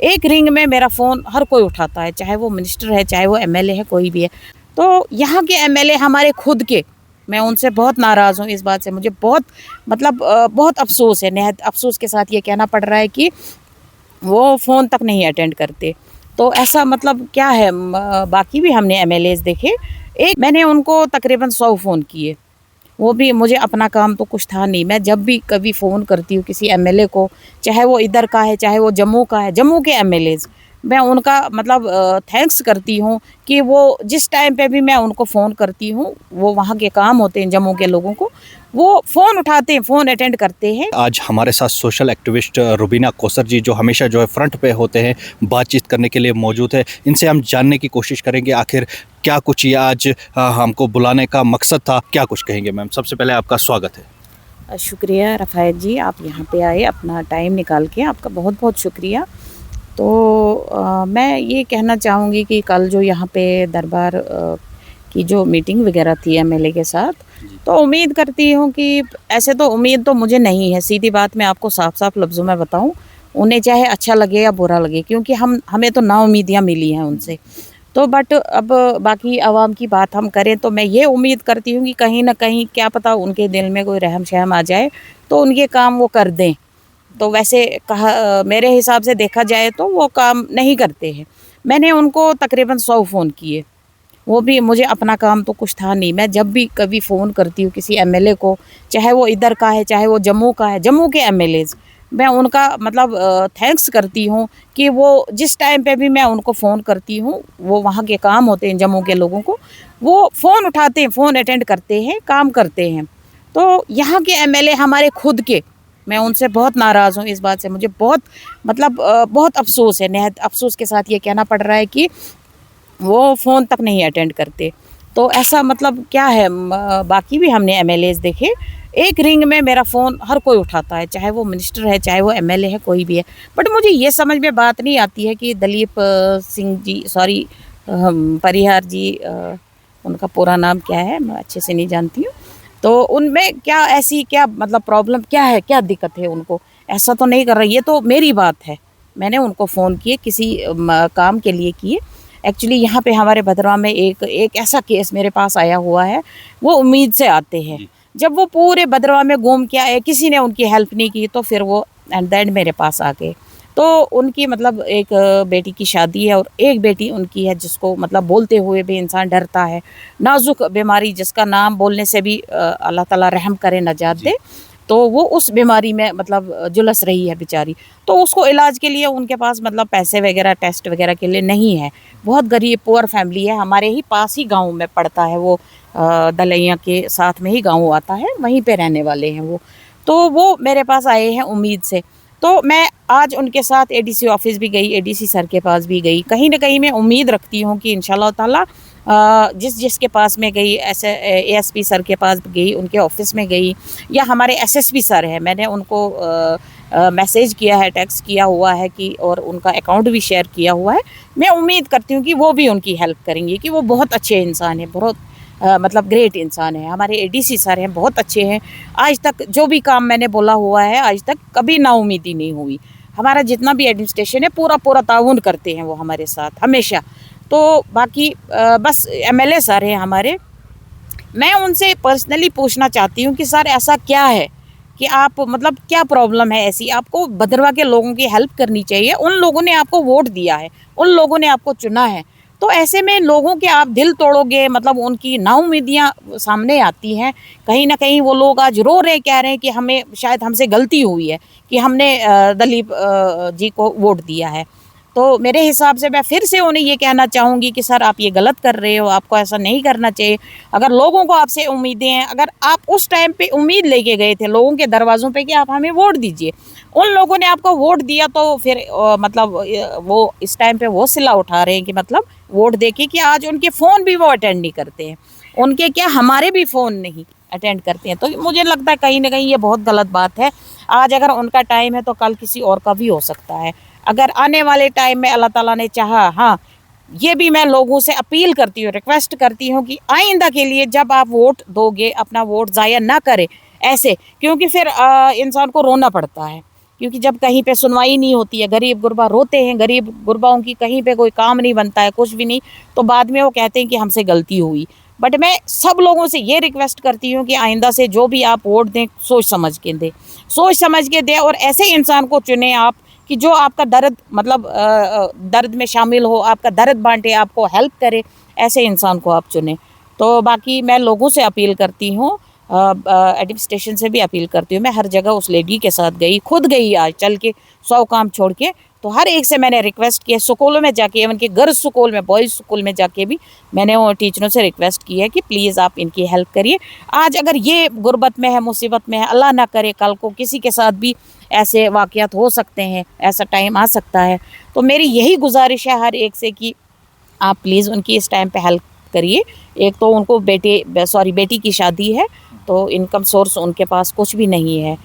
एक रिंग में मेरा फ़ोन हर कोई उठाता है, चाहे वो मिनिस्टर है, चाहे वो एमएलए है, कोई भी है। तो यहाँ के एमएलए हमारे खुद के, मैं उनसे बहुत नाराज़ हूँ इस बात से। मुझे बहुत बहुत अफ़सोस है, निहायत अफ़सोस के साथ ये कहना पड़ रहा है कि वो फ़ोन तक नहीं अटेंड करते। तो ऐसा मतलब क्या है, बाकी भी हमने एमएलएज़ देखे। एक मैंने उनको तकरीबन 100 फ़ोन किए, वो भी मुझे अपना काम तो कुछ था नहीं। मैं जब भी कभी फ़ोन करती हूँ किसी एमएलए को, चाहे वो इधर का है, चाहे वो जम्मू का है, जम्मू के एमएलएज़, मैं उनका मतलब थैंक्स करती हूँ कि वो जिस टाइम पे भी मैं उनको फ़ोन करती हूँ, वो वहाँ के काम होते हैं जम्मू के लोगों को, वो फ़ोन उठाते हैं, फ़ोन अटेंड करते हैं। आज हमारे साथ सोशल एक्टिविस्ट रुबीना कौसर जी, जो हमेशा जो है फ्रंट पे होते हैं, बातचीत करने के लिए मौजूद है। इनसे हम जानने की कोशिश करेंगे आखिर क्या कुछ ये आज हमको बुलाने का मकसद था, क्या कुछ कहेंगे मैम। सबसे पहले आपका स्वागत है। शुक्रिया रफ़ायत जी, आप यहाँ पे आए अपना टाइम निकाल के, आपका बहुत बहुत शुक्रिया। तो मैं ये कहना चाहूँगी कि कल जो यहाँ पे दरबार की जो मीटिंग वगैरह थी एमएलए के साथ, तो उम्मीद करती हूँ कि ऐसे तो उम्मीद तो मुझे नहीं है, सीधी बात मैं आपको साफ-साफ लफ्ज़ों में बताऊँ, उन्हें चाहे अच्छा लगे या बुरा लगे, क्योंकि हमें तो नाउम्मीदियाँ मिली हैं उनसे। तो बट अब बाकी आवाम की बात हम करें तो मैं ये उम्मीद करती हूँ कि कहीं न कहीं क्या पता उनके दिल में कोई रहम-शहम आ जाए, तो उनके काम वो कर दें। तो वैसे मेरे हिसाब से देखा जाए तो वो काम नहीं करते हैं। मैंने उनको तकरीबन 100 फ़ोन किए, वो भी मुझे अपना काम तो कुछ था नहीं। मैं जब भी कभी फ़ोन करती हूँ किसी एमएलए को, चाहे वो इधर का है, चाहे वो जम्मू का है, जम्मू के एमएलएज़, मैं उनका मतलब थैंक्स करती हूँ कि वो जिस टाइम पे भी मैं उनको फ़ोन करती हूँ, वो वहाँ के काम होते हैं जम्मू के लोगों को, वो फ़ोन उठाते हैं, फ़ोन अटेंड करते हैं, काम करते हैं। तो यहाँ के एमएलए हमारे खुद के, मैं उनसे बहुत नाराज़ हूँ इस बात से। मुझे बहुत अफ़सोस है, निहायत अफ़सोस के साथ ये कहना पड़ रहा है कि वो फ़ोन तक नहीं अटेंड करते। तो ऐसा मतलब क्या है, बाकी भी हमने एमएलएज़ देखे। एक रिंग में मेरा फ़ोन हर कोई उठाता है, चाहे वो मिनिस्टर है, चाहे वो एमएलए है, कोई भी है। बट मुझे ये समझ में बात नहीं आती है कि दलीप सिंह जी, सॉरी परिहार जी, उनका पूरा नाम क्या है मैं अच्छे से नहीं जानती हूँ। तो उनमें क्या ऐसी क्या मतलब प्रॉब्लम क्या है, क्या दिक्कत है उनको? ऐसा तो नहीं कर रही, ये तो मेरी बात है। मैंने उनको फ़ोन किए किसी काम के लिए किए। एक्चुअली यहाँ पे हमारे भदरवा में एक ऐसा केस मेरे पास आया हुआ है, वो उम्मीद से आते हैं। जब वो पूरे भदरवा में घूम के आए, किसी ने उनकी हेल्प नहीं की, तो फिर वो एट द एंड मेरे पास आ गए। तो उनकी मतलब एक बेटी की शादी है और एक बेटी उनकी है जिसको मतलब बोलते हुए भी इंसान डरता है। नाज़ुक बीमारी जिसका नाम बोलने से भी अल्लाह ताला रहम करे, नजात दे। तो वो उस बीमारी में मतलब झुलस रही है बेचारी। तो उसको इलाज के लिए उनके पास मतलब पैसे वगैरह टेस्ट वगैरह के लिए नहीं है। बहुत गरीब पुअर फैमिली है, हमारे ही पास ही गाँव में पड़ता है वो, दलैया के साथ में ही गाँव आता है, वहीं पे रहने वाले हैं वो। तो वो मेरे पास आए हैं उम्मीद से। तो मैं आज उनके साथ एडीसी ऑफिस भी गई, एडीसी सर के पास भी गई। कहीं न कहीं मैं उम्मीद रखती हूँ कि इंशाल्लाह ताला जिसके पास मैं गई, ऐसे एएसपी सर के पास गई, उनके ऑफिस में गई, या हमारे एसएसपी सर हैं, मैंने उनको मैसेज किया है, टेक्स्ट किया हुआ है कि, और उनका अकाउंट भी शेयर किया हुआ है। मैं उम्मीद करती हूँ कि वो भी उनकी हेल्प करेंगे, कि वो बहुत अच्छे इंसान हैं, बहुत मतलब ग्रेट इंसान है। हमारे एडीसी सर हैं, बहुत अच्छे हैं। आज तक जो भी काम मैंने बोला हुआ है, आज तक कभी नाउम्मीदी नहीं हुई। हमारा जितना भी एडमिनिस्ट्रेशन है पूरा ताउन करते हैं वो हमारे साथ हमेशा। तो बाकी बस एमएलए सर हैं हमारे, मैं उनसे पर्सनली पूछना चाहती हूँ कि सर ऐसा क्या है कि आप मतलब क्या प्रॉब्लम है ऐसी, आपको भदरवा के लोगों की हेल्प करनी चाहिए। उन लोगों ने आपको वोट दिया है, उन लोगों ने आपको चुना है, तो ऐसे में लोगों के आप दिल तोड़ोगे, मतलब उनकी नाउम्मीदियाँ सामने आती हैं। कहीं ना कहीं वो लोग आज रो रहे, कह रहे हैं कि हमें शायद हमसे गलती हुई है कि हमने दलीप जी को वोट दिया है। तो मेरे हिसाब से मैं फिर से उन्हें ये कहना चाहूँगी कि सर आप ये गलत कर रहे हो, आपको ऐसा नहीं करना चाहिए। अगर लोगों को आपसे उम्मीदें हैं, अगर आप उस टाइम पे उम्मीद लेके गए थे लोगों के दरवाज़ों पे कि आप हमें वोट दीजिए, उन लोगों ने आपको वोट दिया, तो फिर मतलब वो इस टाइम पे वो सिला उठा रहे हैं कि मतलब वोट देके कि आज उनके फ़ोन भी वो अटेंड नहीं करते हैं, उनके क्या हमारे भी फ़ोन नहीं अटेंड करते हैं। तो मुझे लगता है कहीं ना कहीं ये बहुत गलत बात है। आज अगर उनका टाइम है तो कल किसी और का भी हो सकता है। अगर आने वाले टाइम में अल्लाह ताला ने चाहा, हाँ, ये भी मैं लोगों से अपील करती हूँ, रिक्वेस्ट करती हूँ कि आइंदा के लिए जब आप वोट दोगे, अपना वोट ज़ाया ना करें ऐसे, क्योंकि फिर इंसान को रोना पड़ता है, क्योंकि जब कहीं पे सुनवाई नहीं होती है, गरीब गुरबा रोते हैं, गरीब गुरबाओं की कहीं पे कोई काम नहीं बनता है, कुछ भी नहीं, तो बाद में वो कहते हैं कि हमसे गलती हुई। बट मैं सब लोगों से ये रिक्वेस्ट करती हूँ कि आइंदा से जो भी आप वोट दें सोच समझ के दें, सोच समझ के दें, और ऐसे इंसान को चुनें आप कि जो आपका दर्द मतलब दर्द में शामिल हो, आपका दर्द बांटे, आपको हेल्प करे, ऐसे इंसान को आप चुनें। तो बाकी मैं लोगों से अपील करती हूँ, एडमिनिस्ट्रेशन से भी अपील करती हूँ। मैं हर जगह उस लेडी के साथ गई, खुद गई आज चल के 100 काम छोड़ के, तो हर एक से मैंने रिक्वेस्ट किया, स्कूलों में जाके, इवन कि गर्ल्स स्कूल में, बॉयज़ स्कूल में जाके भी मैंने वो टीचरों से रिक्वेस्ट की है कि प्लीज़ आप इनकी हेल्प करिए। आज अगर ये गुर्बत में है, मुसीबत में है, अल्लाह ना करे कल को किसी के साथ भी ऐसे वाक़यात हो सकते हैं, ऐसा टाइम आ सकता है, तो मेरी यही गुजारिश है हर एक से कि आप प्लीज़ उनकी इस टाइम पे हेल्प करिए। एक तो उनको बेटी की शादी है, तो इनकम सोर्स उनके पास कुछ भी नहीं है,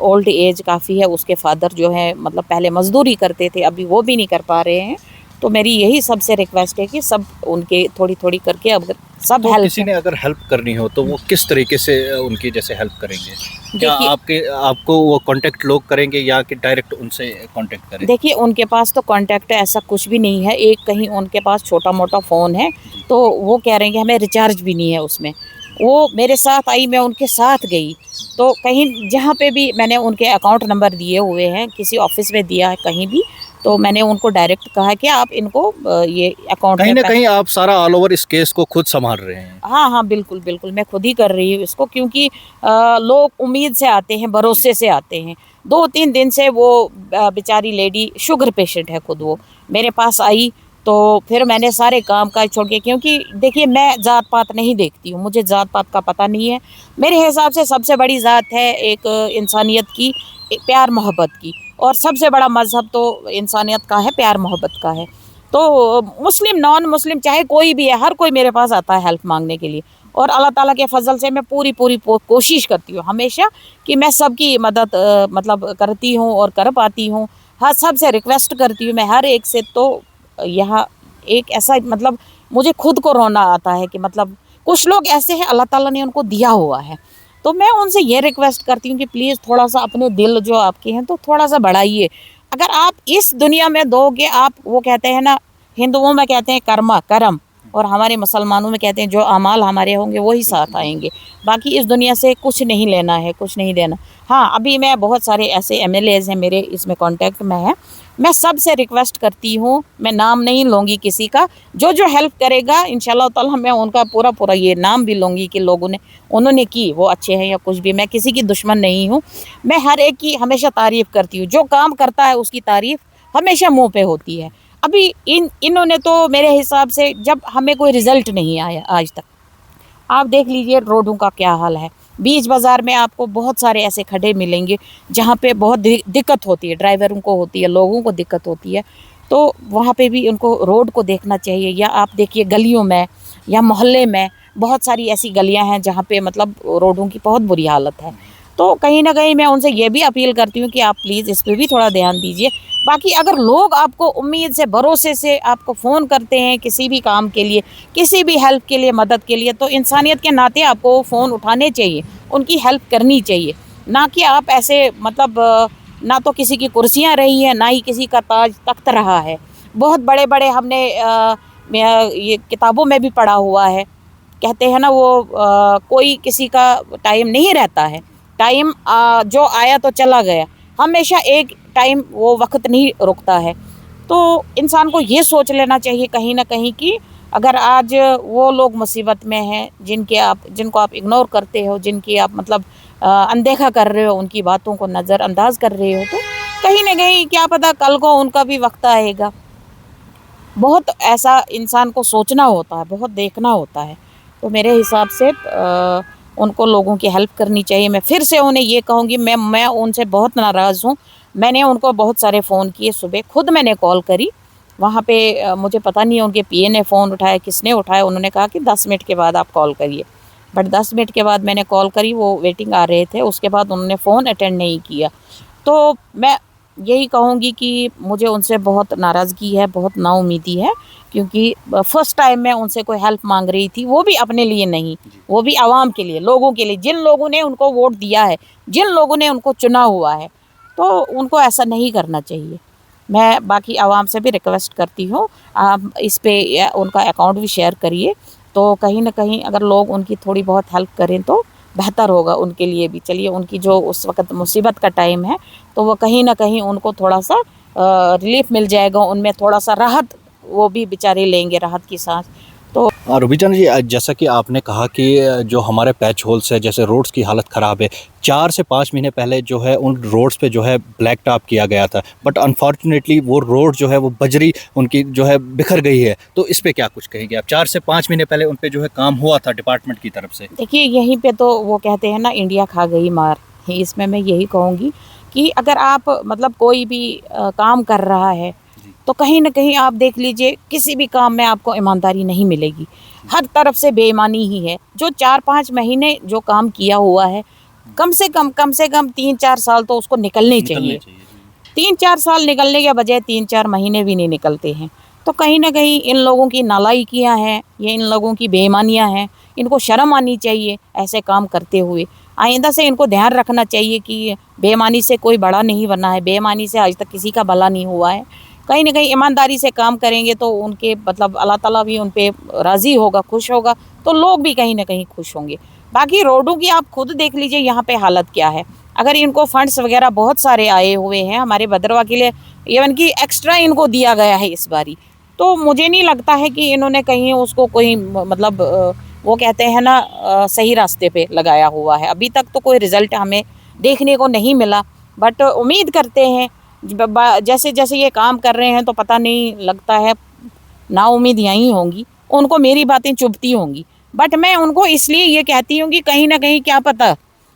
ओल्ड एज काफ़ी है, उसके फादर जो है मतलब पहले मज़दूरी करते थे, अभी वो भी नहीं कर पा रहे हैं। तो मेरी यही सबसे रिक्वेस्ट है कि सब उनके थोड़ी थोड़ी करके अगर सब तो हेल्प किसी ने अगर हेल्प करनी हो तो वो किस तरीके से उनकी जैसे हेल्प करेंगे? क्या आपको वो कांटेक्ट लोग करेंगे या कि डायरेक्ट उनसे कांटेक्ट करें? देखिए, उनके पास तो कांटेक्ट ऐसा कुछ भी नहीं है, एक कहीं उनके पास छोटा मोटा फ़ोन है, तो वो कह रहे हैं कि हमें रिचार्ज भी नहीं है उसमें। वो मेरे साथ आई, मैं उनके साथ गई, तो कहीं जहाँ पे भी मैंने उनके अकाउंट नंबर दिए हुए हैं, किसी ऑफिस में दिया है कहीं भी, तो मैंने उनको डायरेक्ट कहा कि आप इनको ये अकाउंट कहीं में ना कहीं आप सारा ऑल ओवर इस केस को खुद संभाल रहे हैं। हाँ हाँ, बिल्कुल बिल्कुल, मैं खुद ही कर रही हूँ इसको, क्योंकि लोग उम्मीद से आते हैं, भरोसे से आते हैं। 2-3 दिन से वो बेचारी लेडी शुगर पेशेंट है खुद, वो मेरे पास आई, तो फिर मैंने सारे काम काज छोड़ के, क्योंकि देखिए मैं ज़ात पात नहीं देखती हूँ, मुझे ज़ात पात का पता नहीं है। मेरे हिसाब से सबसे बड़ी ज़ात है एक इंसानियत की, एक प्यार मोहब्बत की, और सबसे बड़ा मज़हब तो इंसानियत का है, प्यार मोहब्बत का है। तो मुस्लिम नॉन मुस्लिम चाहे कोई भी है, हर कोई मेरे पास आता है हेल्प मांगने के लिए, और अल्लाह ताला के फजल से मैं पूरी कोशिश करती हूँ हमेशा कि मैं सबकी मदद मतलब करती हूँ और कर पाती हूँ। हाँ, सबसे रिक्वेस्ट करती हूँ मैं हर एक से। तो यहाँ एक ऐसा मतलब मुझे खुद को रोना आता है कि मतलब कुछ लोग ऐसे हैं अल्लाह ताला ने उनको दिया हुआ है, तो मैं उनसे ये रिक्वेस्ट करती हूँ कि प्लीज़ थोड़ा सा अपने दिल जो आपके हैं तो थोड़ा सा बढ़ाइए। अगर आप इस दुनिया में दोगे, आप वो कहते हैं ना, हिंदुओं में कहते हैं कर्मा करम, और हमारे मुसलमानों में कहते हैं जो अमाल हमारे होंगे वही साथ आएंगे। बाकी इस दुनिया से कुछ नहीं लेना है, कुछ नहीं देना। हाँ, अभी मैं बहुत सारे ऐसे एमएलएज़ हैं मेरे इसमें कांटेक्ट में है, मैं सबसे रिक्वेस्ट करती हूँ, मैं नाम नहीं लूँगी किसी का, जो जो हेल्प करेगा इंशाल्लाह ताला मैं उनका पूरा पूरा ये नाम भी लूँगी कि लोगों ने उन्होंने की, वो अच्छे हैं या कुछ भी। मैं किसी की दुश्मन नहीं हूँ, मैं हर एक की हमेशा तारीफ़ करती हूँ, जो काम करता है उसकी तारीफ़ हमेशा मुँह पे होती है। अभी इन्होंने तो मेरे हिसाब से जब हमें कोई रिज़ल्ट नहीं आया आज तक, आप देख लीजिए रोडों का क्या हाल है। बीच बाज़ार में आपको बहुत सारे ऐसे खड्डे मिलेंगे जहाँ पे बहुत दिक्कत होती है, ड्राइवरों को होती है, लोगों को दिक्कत होती है, तो वहाँ पे भी उनको रोड को देखना चाहिए। या आप देखिए गलियों में या मोहल्ले में बहुत सारी ऐसी गलियाँ हैं जहाँ पे मतलब रोडों की बहुत बुरी हालत है। तो कहीं ना कहीं मैं उनसे ये भी अपील करती हूँ कि आप प्लीज़ इस पर भी थोड़ा ध्यान दीजिए। बाकी अगर लोग आपको उम्मीद से, भरोसे से आपको फ़ोन करते हैं किसी भी काम के लिए, किसी भी हेल्प के लिए, मदद के लिए, तो इंसानियत के नाते आपको फ़ोन उठाने चाहिए, उनकी हेल्प करनी चाहिए। ना कि आप ऐसे मतलब ना तो किसी की कुर्सियाँ रही हैं, ना ही किसी का ताज तख्त रहा है। बहुत बड़े बड़े हमने ये किताबों में भी पढ़ा हुआ है, कहते हैं ना वो कोई किसी का टाइम नहीं रहता है, टाइम जो आया तो चला गया, हमेशा एक टाइम वो वक्त नहीं रुकता है। तो इंसान को ये सोच लेना चाहिए कहीं ना कहीं कि अगर आज वो लोग मुसीबत में हैं जिनको आप इग्नोर करते हो, जिनकी आप मतलब अनदेखा कर रहे हो, उनकी बातों को नज़रअंदाज कर रहे हो, तो कहीं ना कहीं क्या पता कल को उनका भी वक्त आएगा। बहुत ऐसा इंसान को सोचना होता है, बहुत देखना होता है। तो मेरे हिसाब से उनको लोगों की हेल्प करनी चाहिए। मैं फिर से उन्हें ये कहूँगी, मैं उनसे बहुत नाराज़ हूँ। मैंने उनको बहुत सारे फ़ोन किए, सुबह खुद मैंने कॉल करी वहाँ पे, मुझे पता नहीं उनके पीए ने फ़ोन उठाया, किसने उठाया, उन्होंने कहा कि 10 मिनट के बाद आप कॉल करिए। बट 10 मिनट के बाद मैंने कॉल करी, वो वेटिंग आ रहे थे, उसके बाद उन्होंने फ़ोन अटेंड नहीं किया। तो मैं यही कहूँगी कि मुझे उनसे बहुत नाराज़गी है, बहुत नाउम्मीदी है, क्योंकि फ़र्स्ट टाइम मैं उनसे कोई हेल्प मांग रही थी, वो भी अपने लिए नहीं, वो भी आवाम के लिए, लोगों के लिए, जिन लोगों ने उनको वोट दिया है, जिन लोगों ने उनको चुना हुआ है। تو उनको ऐसा नहीं करना चाहिए। मैं बाकी आवाम से भी रिक्वेस्ट करती हूँ, आप इस पे उनका अकाउंट भी शेयर करिए, तो कहीं ना कहीं अगर लोग उनकी थोड़ी बहुत हेल्प करें तो बेहतर होगा उनके लिए भी। चलिए, उनकी जो उस वक्त मुसीबत का टाइम है, तो वो कहीं ना कहीं उनको थोड़ा सा रिलीफ मिल जाएगा, उनमें थोड़ा सा राहत वो भी बेचारे लेंगे, राहत की सांस। तो रुबीजान जी, जैसा कि आपने कहा कि जो हमारे पैच होल्स है, जैसे रोड्स की हालत ख़राब है, 4 से 5 महीने पहले जो है उन रोड्स पे जो है ब्लैक टॉप किया गया था, बट अनफॉर्चुनेटली वो रोड जो है वो बजरी उनकी जो है बिखर गई है। तो इस पे क्या कुछ कहेंगे आप? 4 से 5 महीने पहले उन पे जो है काम हुआ था डिपार्टमेंट की तरफ से। देखिए, यहीं पे तो वो कहते हैं ना, इंडिया खा गई मार। इसमें मैं यही कहूँगी कि अगर आप मतलब कोई भी काम कर रहा है, तो कहीं ना कहीं आप देख लीजिए, किसी भी काम में आपको ईमानदारी नहीं मिलेगी, हर तरफ से बेईमानी ही है। जो 4-5 महीने जो काम किया हुआ है, कम से कम 3-4 साल तो उसको निकलने चाहिए। 3-4 साल निकलने के बजाय 3-4 महीने भी नहीं निकलते हैं। तो कहीं ना कहीं इन लोगों की नालायकियाँ हैं, ये इन लोगों की बेईमानियाँ हैं, इनको शर्म आनी चाहिए ऐसे काम करते हुए। आइंदा से इनको ध्यान रखना चाहिए कि बेईमानी से कोई बड़ा नहीं बना है, बेईमानी से आज तक किसी का भला नहीं हुआ है। कहीं ना कहीं ईमानदारी से काम करेंगे तो उनके मतलब अल्लाह ताला भी उन पे राज़ी होगा, खुश होगा, तो लोग भी कहीं ना कहीं खुश होंगे। बाकी रोडों की आप खुद देख लीजिए यहाँ पे हालत क्या है। अगर इनको फंड्स वगैरह बहुत सारे आए हुए हैं हमारे भद्रवा के लिए, इवन कि एक्स्ट्रा इनको दिया गया है इस बारी, तो मुझे नहीं लगता है कि इन्होंने कहीं उसको कोई मतलब वो कहते हैं ना सही रास्ते पे लगाया हुआ है। अभी तक तो कोई रिज़ल्ट हमें देखने को नहीं मिला, बट उम्मीद करते हैं जैसे जैसे ये काम कर रहे हैं तो पता नहीं, लगता है नाउम्मीद यहीं होंगी, उनको मेरी बातें चुभती होंगी। बट मैं उनको इसलिए ये कहती हूँ कि कहीं ना कहीं क्या पता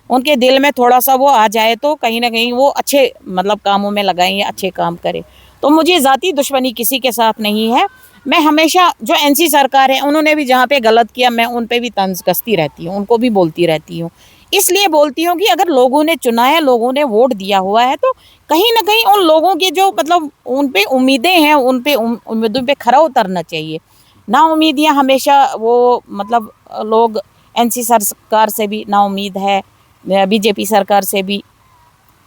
उनके दिल में थोड़ा सा वो आ जाए, तो कहीं ना कहीं वो अच्छे मतलब कामों में लगाएं या अच्छे काम करें। तो मुझे ज़ाती दुश्मनी किसी के साथ नहीं है। मैं हमेशा जो एनसी सरकार है, उन्होंने भी जहाँ पे गलत किया, मैं उन पे भी तंज कसती रहती हूँ, उनको भी बोलती रहती हूँ। इसलिए बोलती हूँ कि अगर लोगों ने चुना है, लोगों ने वोट दिया हुआ है, तो कहीं ना कहीं उन लोगों की जो मतलब उन पे उम्मीदें हैं, उन पे उम्मीदों पे खरा उतरना चाहिए। ना उम्मीदियाँ हमेशा वो मतलब लोग एनसी सरकार से भी ना उम्मीद है, बीजेपी सरकार से भी।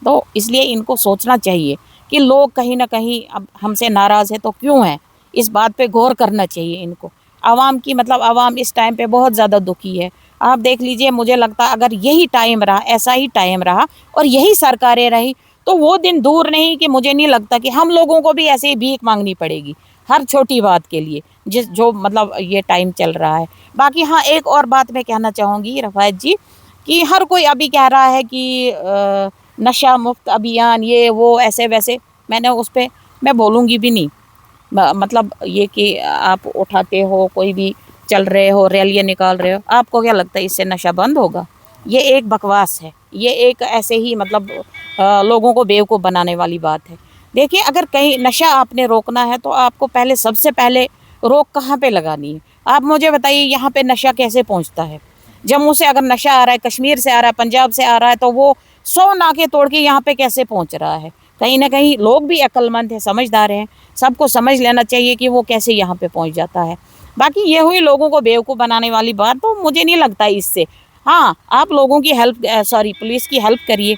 तो इसलिए इनको सोचना चाहिए कि लोग कहीं ना कहीं अब हमसे नाराज़ है तो क्यों है, इस बात पे गौर करना चाहिए इनको। आवाम की मतलब आवाम इस टाइम पे बहुत ज़्यादा दुखी है। आप देख लीजिए, मुझे लगता है अगर यही टाइम रहा, ऐसा ही टाइम रहा और यही सरकारें रही, तो वो दिन दूर नहीं कि मुझे नहीं लगता कि हम लोगों को भी ऐसे ही भीख मांगनी पड़ेगी हर छोटी बात के लिए, जिस जो मतलब ये टाइम चल रहा है। बाकी हाँ, एक और बात मैं कहना चाहूँगी रफ़ायत जी, कि हर कोई अभी कह रहा है कि नशा मुक्त अभियान, ये वो ऐसे वैसे, मैंने उस पर मैं बोलूँगी भी नहीं। मतलब ये कि आप उठाते हो, कोई भी चल रहे हो, रैलियाँ निकाल रहे हो, आपको क्या लगता है इससे नशा बंद होगा? ये एक बकवास है, ये एक ऐसे ही मतलब लोगों को बेवकूफ़ बनाने वाली बात है। देखिए, अगर कहीं नशा आपने रोकना है तो आपको पहले सबसे पहले रोक कहाँ पे लगानी है? आप मुझे बताइए, यहाँ पे नशा कैसे पहुँचता है? जम्मू से अगर नशा आ रहा है, कश्मीर से आ रहा है, पंजाब से आ रहा है, तो वो 100 नाके तोड़ के यहाँ पे कैसे पहुँच रहा है? कहीं ना कहीं लोग भी अक्लमंद हैं, समझदार हैं, सबको समझ लेना चाहिए कि वो कैसे यहाँ पे पहुँच जाता है। बाकी ये हुई लोगों को बेवकूफ़ बनाने वाली बात, तो मुझे नहीं लगता इससे। हाँ, आप लोगों की हेल्प पुलिस की हेल्प करिए।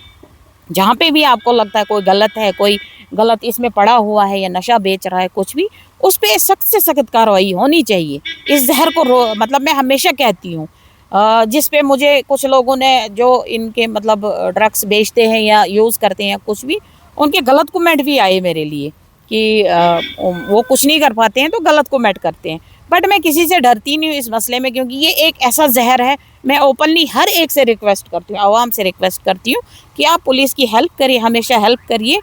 जहाँ पे भी आपको लगता है कोई गलत है, कोई गलत इसमें पड़ा हुआ है या नशा बेच रहा है, कुछ भी, उस पर सख्त से सख्त कार्रवाई होनी चाहिए। इस जहर को मतलब मैं हमेशा कहती हूँ, जिस पे मुझे कुछ लोगों ने जो इनके मतलब ड्रग्स बेचते हैं या यूज़ करते हैं कुछ भी, उनके गलत कमेंट भी आए मेरे लिए कि वो कुछ नहीं कर पाते हैं तो गलत कमेंट करते हैं। बट मैं किसी से डरती नहीं हूँ इस मसले में, क्योंकि ये एक ऐसा जहर है। मैं ओपनली हर एक से रिक्वेस्ट करती हूँ, आवाम से रिक्वेस्ट करती हूँ कि आप पुलिस की हेल्प करिए, हमेशा हेल्प करिए,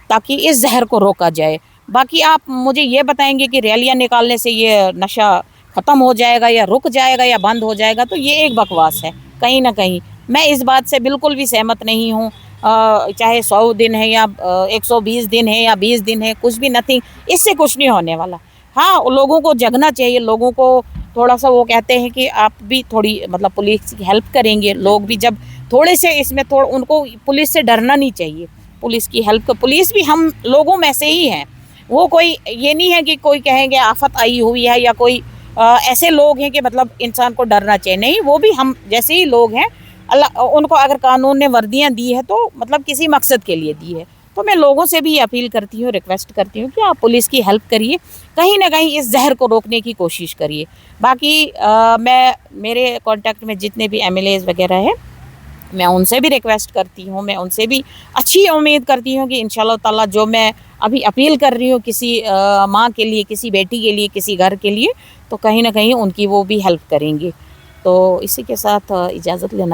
ताकि इस जहर को रोका जाए। बाकी आप मुझे ये बताएंगे कि रैलियाँ निकालने से ये नशा ख़त्म हो जाएगा या रुक जाएगा या बंद हो जाएगा, तो ये एक बकवास है। कहीं ना कहीं मैं इस बात से बिल्कुल भी सहमत नहीं हूँ। चाहे 100 दिन है या 120 दिन है या 20 दिन है, कुछ भी नथिंग, इससे कुछ नहीं होने वाला। हाँ, लोगों को जगना चाहिए, लोगों को थोड़ा सा वो कहते हैं कि आप भी थोड़ी मतलब पुलिस की हेल्प करेंगे, लोग भी जब थोड़े से इसमें उनको पुलिस से डरना नहीं चाहिए। पुलिस की हेल्प, पुलिस भी हम लोगों में से ही हैं। वो कोई ये नहीं है कि कोई कहेंगे आफत आई हुई है या कोई ऐसे लोग हैं कि मतलब इंसान को डरना चाहिए, नहीं, वो भी हम जैसे ही लोग हैं। अल्लाह उनको अगर कानून ने वर्दियाँ दी है तो मतलब किसी मकसद के लिए दी है, تو میں لوگوں سے بھی اپیل کرتی ہوں، ریکویسٹ کرتی ہوں کہ آپ پولیس کی ہیلپ کریے، کہیں نہ کہیں اس زہر کو روکنے کی کوشش کریے۔ باقی میں میرے کانٹیکٹ میں جتنے بھی ایم ایل ایز وغیرہ ہیں، میں ان سے بھی ریکویسٹ کرتی ہوں، میں ان سے بھی اچھی امید کرتی ہوں کہ انشاءاللہ تعالیٰ جو میں ابھی اپیل کر رہی ہوں کسی ماں کے لیے، کسی بیٹی کے لیے، کسی گھر کے لیے، تو کہیں نہ کہیں ان کی وہ بھی ہیلپ کریں گے۔ تو اسی کے ساتھ اجازت لینا